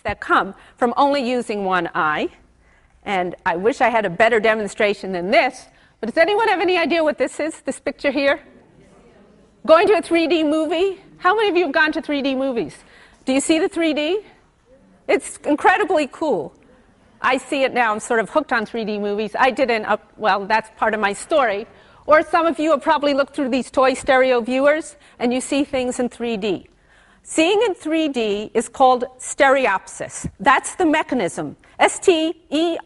that come from only using one eye. And I wish I had a better demonstration than this, but does anyone have any idea what this is, this picture here? Going to a 3D movie? How many of you have gone to 3D movies? Do you see the 3D? It's incredibly cool. I see it now. I'm sort of hooked on 3D movies. I didn't, well, that's part of my story. Or some of you have probably looked through these toy stereo viewers and you see things in 3D. Seeing in 3D is called stereopsis. That's the mechanism. S-T-E-R-E-O-P-S-I-S,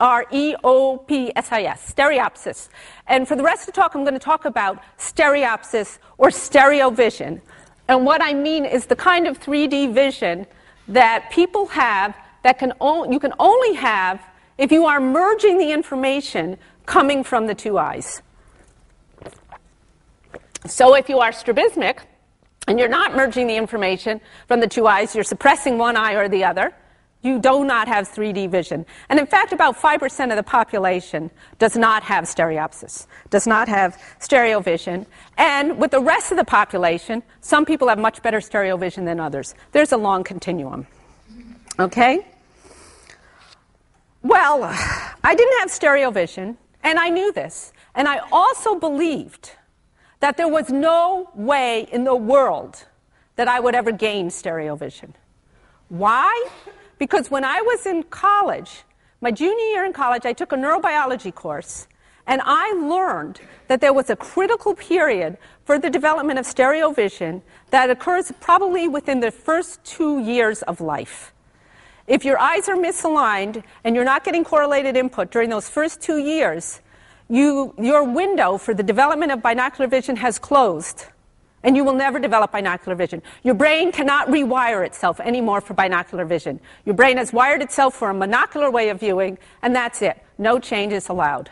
stereopsis. And for the rest of the talk, I'm going to talk about stereopsis or stereo vision. And what I mean is the kind of 3D vision that people have that you can only have if you are merging the information coming from the two eyes. So if you are strabismic, and you're not merging the information from the two eyes, you're suppressing one eye or the other, you do not have 3D vision. And in fact, about 5% of the population does not have stereopsis, does not have stereo vision. And with the rest of the population, some people have much better stereo vision than others. There's a long continuum. Okay? Well, I didn't have stereo vision, and I knew this. And I also believed that there was no way in the world that I would ever gain stereo vision. Why? Because when I was in college, my junior year in college, I took a neurobiology course, and I learned that there was a critical period for the development of stereo vision that occurs probably within the first 2 years of life. If your eyes are misaligned and you're not getting correlated input during those first 2 years, your window for the development of binocular vision has closed, and you will never develop binocular vision. Your brain cannot rewire itself anymore for binocular vision. Your brain has wired itself for a monocular way of viewing, and that's it. No change is allowed.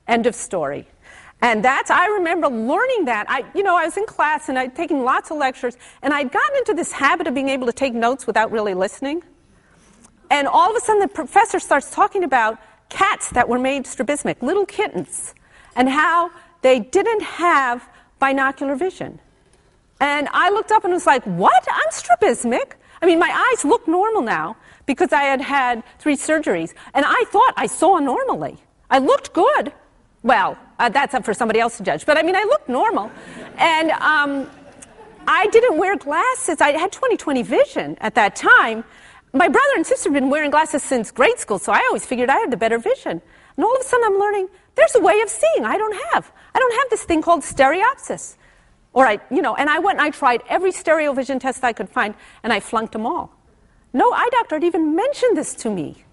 End of story. And I remember learning that. I was in class, and I'd taken lots of lectures, and I'd gotten into this habit of being able to take notes without really listening. And all of a sudden, the professor starts talking about cats that were made strabismic, little kittens, and how they didn't have binocular vision. And I looked up and was like, what? I'm strabismic? I mean, my eyes look normal now because I had had 3 surgeries, and I thought I saw normally. I looked good. Well, that's up for somebody else to judge, but I mean, I looked normal. And I didn't wear glasses. I had 20/20 vision at that time. My brother and sister have been wearing glasses since grade school, so I always figured I had the better vision. And all of a sudden I'm learning there's a way of seeing I don't have. I don't have this thing called stereopsis. And I went and I tried every stereo vision test I could find, and I flunked them all. No eye doctor had even mentioned this to me.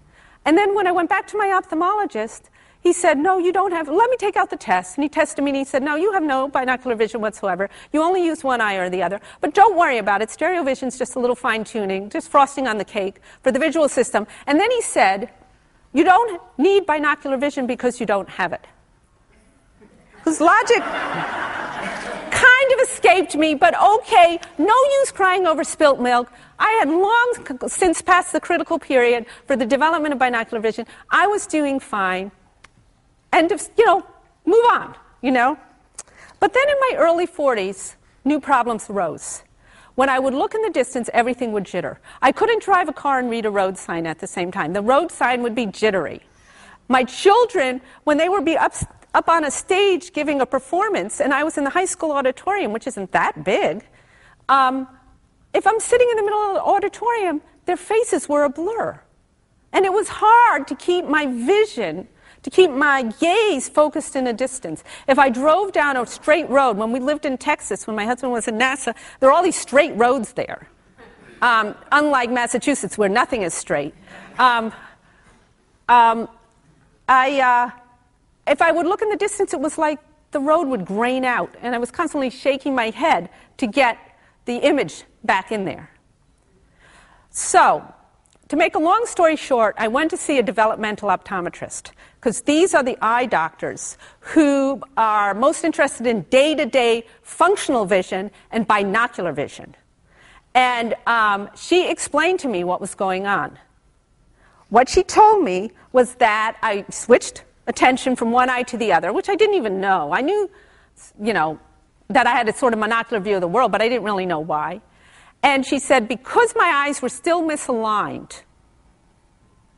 And then when I went back to my ophthalmologist, he said, no, you don't have, let me take out the test. And he tested me and he said, no, you have no binocular vision whatsoever. You only use one eye or the other. But don't worry about it. Stereo vision is just a little fine-tuning, just frosting on the cake for the visual system. And then he said, you don't need binocular vision because you don't have it. Whose logic kind of escaped me, but okay, no use crying over spilt milk. I had long since passed the critical period for the development of binocular vision. I was doing fine. And, move on, But then in my early 40s, new problems arose. When I would look in the distance, everything would jitter. I couldn't drive a car and read a road sign at the same time. The road sign would be jittery. My children, when they would be up on a stage giving a performance, and I was in the high school auditorium, which isn't that big, if I'm sitting in the middle of the auditorium, their faces were a blur. And it was hard to keep my vision, to keep my gaze focused in a distance. If I drove down a straight road, when we lived in Texas, when my husband was in NASA, there were all these straight roads there. Unlike Massachusetts, where nothing is straight. If I would look in the distance, it was like the road would grain out, and I was constantly shaking my head to get the image back in there. So, to make a long story short, I went to see a developmental optometrist, because these are the eye doctors who are most interested in day-to-day functional vision and binocular vision. And she explained to me what was going on. What she told me was that I switched attention from one eye to the other, which I didn't even know. I knew, that I had a sort of monocular view of the world, but I didn't really know why. And she said, because my eyes were still misaligned,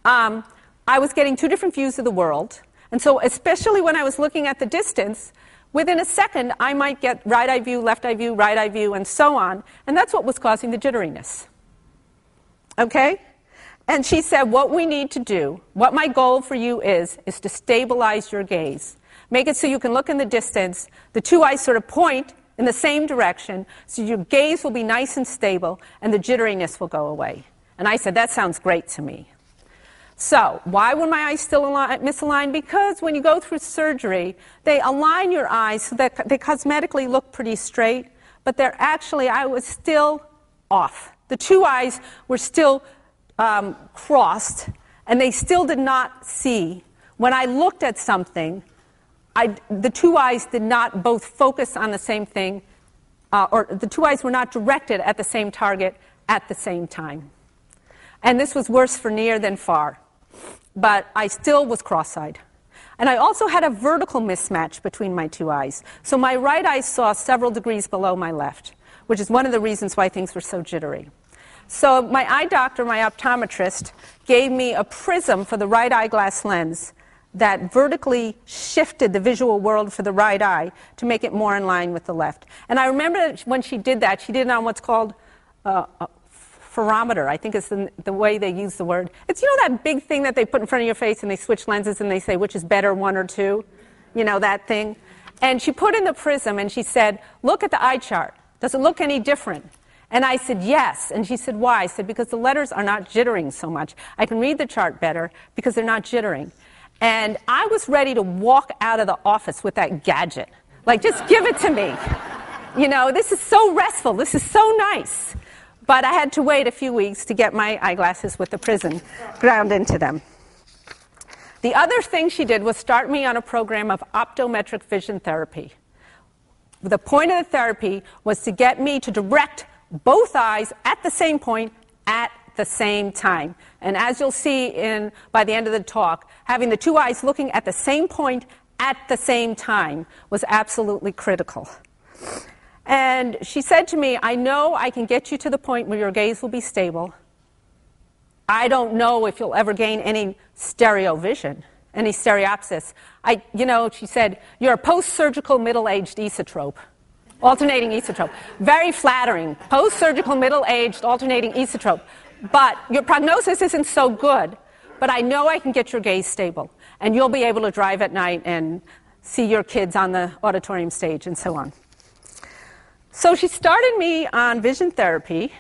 I was getting two different views of the world. And so especially when I was looking at the distance, within a second, I might get right eye view, left eye view, right eye view, and so on. And that's what was causing the jitteriness. Okay? And she said, what we need to do, what my goal for you is to stabilize your gaze. Make it so you can look in the distance. The two eyes sort of point in the same direction, so your gaze will be nice and stable, and the jitteriness will go away. And I said, that sounds great to me. So why were my eyes still misaligned? Because when you go through surgery, they align your eyes so that they cosmetically look pretty straight, but they're actually, I was still off. The two eyes were still crossed, and they still did not see. When I looked at something, the two eyes did not both focus on the same thing, or the two eyes were not directed at the same target at the same time. And this was worse for near than far. But I still was cross-eyed. And I also had a vertical mismatch between my two eyes. So my right eye saw several degrees below my left, which is one of the reasons why things were so jittery. So my eye doctor, my optometrist, gave me a prism for the right eyeglass lens that vertically shifted the visual world for the right eye to make it more in line with the left. And I remember that when she did that, she did it on what's called photometer. I think it's the way they use the word. It's, you know, that big thing that they put in front of your face and they switch lenses and they say which is better, one or two? You know, that thing? And she put in the prism and she said, look at the eye chart. Does it look any different? And I said, yes. And she said, why? I said, because the letters are not jittering so much. I can read the chart better because they're not jittering. And I was ready to walk out of the office with that gadget. Like, just give it to me. You know, this is so restful. This is so nice. But I had to wait a few weeks to get my eyeglasses with the prism ground into them. The other thing she did was start me on a program of optometric vision therapy. The point of the therapy was to get me to direct both eyes at the same point at the same time. And as you'll see by the end of the talk, having the two eyes looking at the same point at the same time was absolutely critical. And she said to me, I know I can get you to the point where your gaze will be stable. I don't know if you'll ever gain any stereo vision, any stereopsis. You know, she said, you're a post-surgical middle-aged esotrope. Alternating esotrope. Very flattering. Post-surgical middle-aged alternating esotrope. But your prognosis isn't so good. But I know I can get your gaze stable. And you'll be able to drive at night and see your kids on the auditorium stage and so on. So she started me on vision therapy.